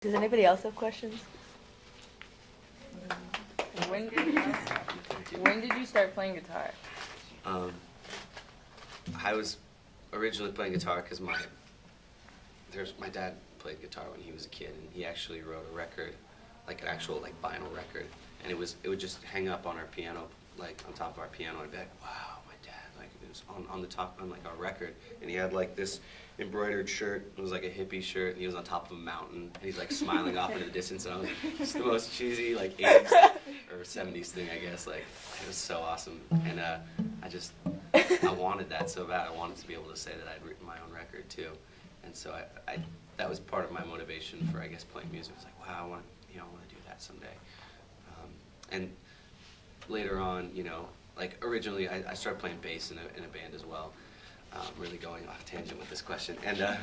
Does anybody else have questions? When did you start playing guitar? I was originally playing guitar because my dad played guitar when he was a kid, and he actually wrote a record, like an actual vinyl record, and it would just hang up on our piano, like on top of our piano. I'd be like, wow, my dad, like it was on the top on like our record, and he had like this embroidered shirt. It was like a hippie shirt, and he was on top of a mountain, and he's like smiling off into the distance, and I was just the most cheesy like 80s or 70s thing, I guess. Like it was so awesome, and I wanted that so bad. I wanted to be able to say that I'd written my own record too, and so I that was part of my motivation for, I guess, playing music. It was like, wow, I want to do that someday. And later on, like originally I started playing bass in a band as well. Really going off tangent with this question, and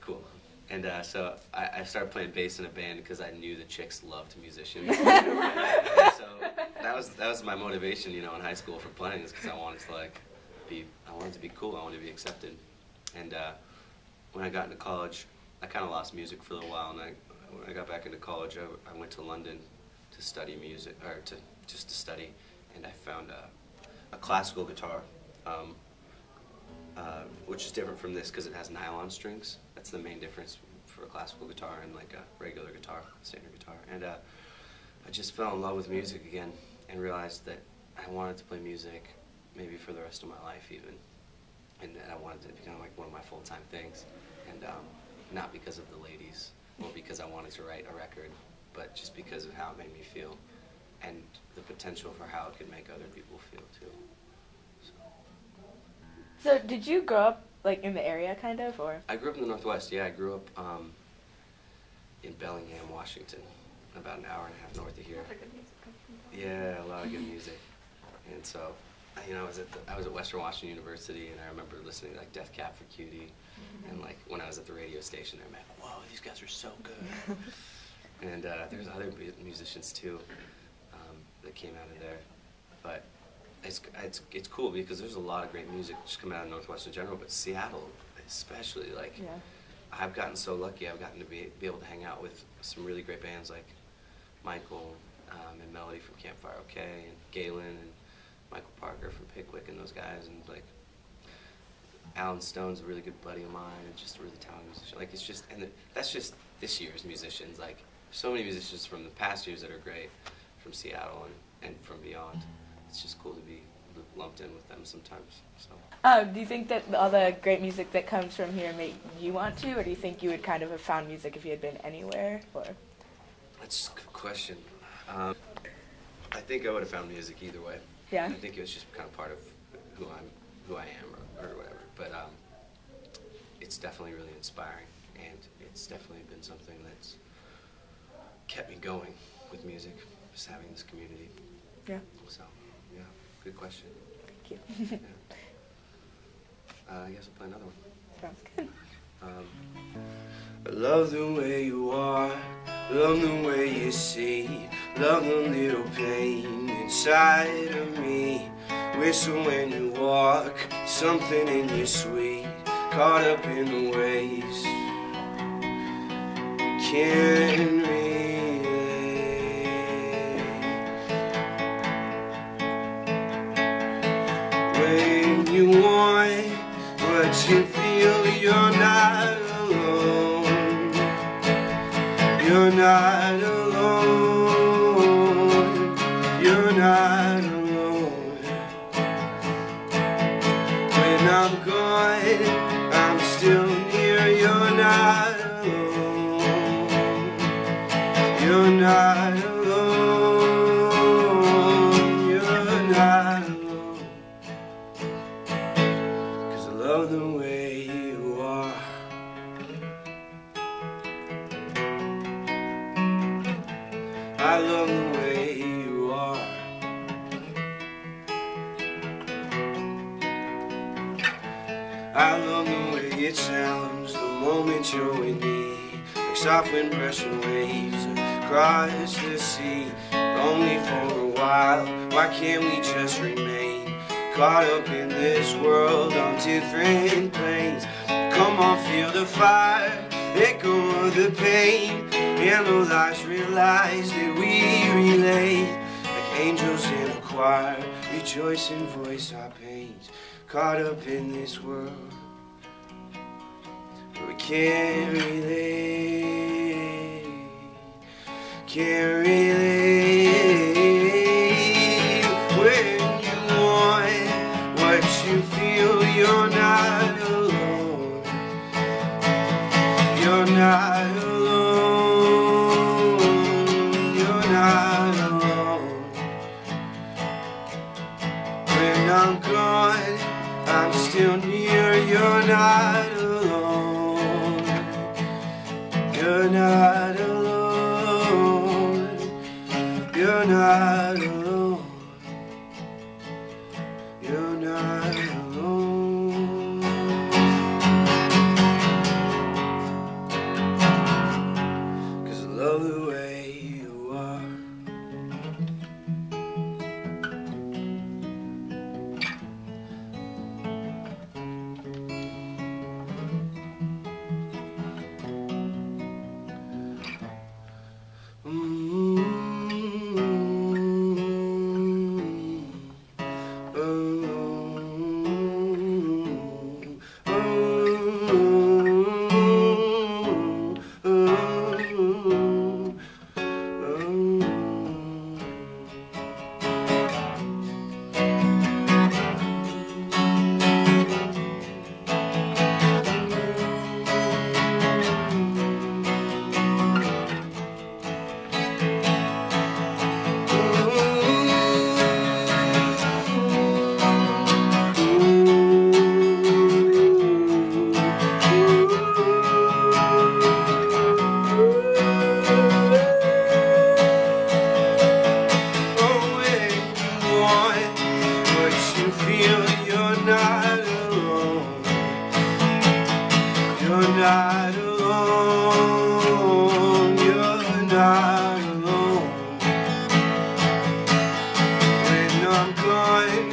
cool. And so I started playing bass in a band because I knew the chicks loved musicians. And so that was my motivation, in high school for playing, is because I wanted to be cool. I wanted to be accepted. And when I got into college, I kind of lost music for a little while, and when I got back into college, I went to London to study music, or just to study, and I found a classical guitar, which is different from this because it has nylon strings. That's the main difference for a classical guitar and like a regular guitar, standard guitar. And I just fell in love with music again and realized that I wanted to play music maybe for the rest of my life even. And I wanted it to become like one of my full-time things. And not because of the ladies or because I wanted to write a record, but just because of how it made me feel and the potential for how it could make other people feel too. So did you grow up like in the area kind of, or? I grew up in the Northwest, yeah. I grew up in Bellingham, Washington, about an hour and a half north of here. Yeah, a lot of good music. And so, I was at Western Washington University, and I remember listening to like Death Cab for Cutie, and like when I was at the radio station there, man, whoa, these guys are so good. And there's other musicians too that came out of there, but it's cool because there's a lot of great music just coming out of Northwest in general, but Seattle especially, like, yeah. I've gotten so lucky. I've gotten to be able to hang out with some really great bands like Michael and Melody from Campfire OK, and Galen and Michael Parker from Pickwick and those guys, and like Alan Stone's a really good buddy of mine, and just a really talented musician. Like, it's just, and that's just this year's musicians. Like, so many musicians from the past years that are great from Seattle and from beyond. It's just cool to be lumped in with them sometimes. So. Do you think that all the great music that comes from here make you want to, or do you think you would kind of have found music if you had been anywhere? Or? That's a good question. I think I would have found music either way. Yeah. I think it was just kind of part of who I am, or whatever. But it's definitely really inspiring, and it's definitely been something that's kept me going with music, just having this community. Yeah. So, yeah, good question. Thank you. Yeah. I guess I'll play another one. Sounds good. I love the way you are, love the way you see, love the little pain inside of me. Whistle when you walk, something in you sweet, caught up in the ways we can't relate. When you want what you feel, you're not alone. You're not alone. You're not alone. When I'm gone, I'm still near. You're not alone. You're not alone. You're not alone. 'Cause I love the way you are. I love the way you are. I love the way it sounds the moment you're with me, like soft wind brushing waves across the sea. Only for a while, why can't we just remain caught up in this world on different planes? Come on, feel the fire, let go of the pain, and the lies realize that we relate like angels in a choir, rejoice and voice our pains, caught up in this world where we can't relate, can't relate. When you want what you feel, you're not alone, you're not alone, you're not alone. When I'm gone, I'm still near, you're not alone, you're not alone, you're not alone, you're not alone. 'Cause I love the way you are. You're not alone, you're not alone. When I'm gone,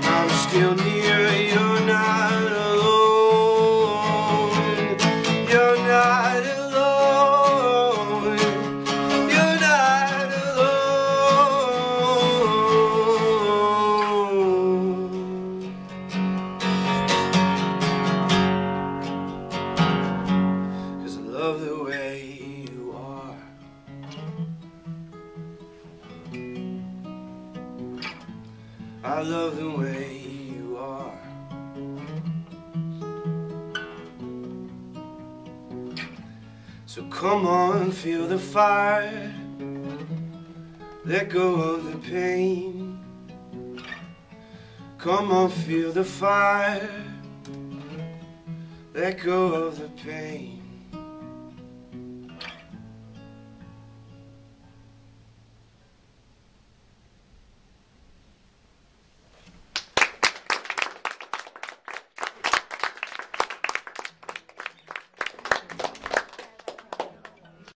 I'm still near, you're not alone. You're not alone, you're not alone. 'Cause I love the way you are. I love the way you are. So come on, feel the fire, let go of the pain. Come on, feel the fire, let go of the pain.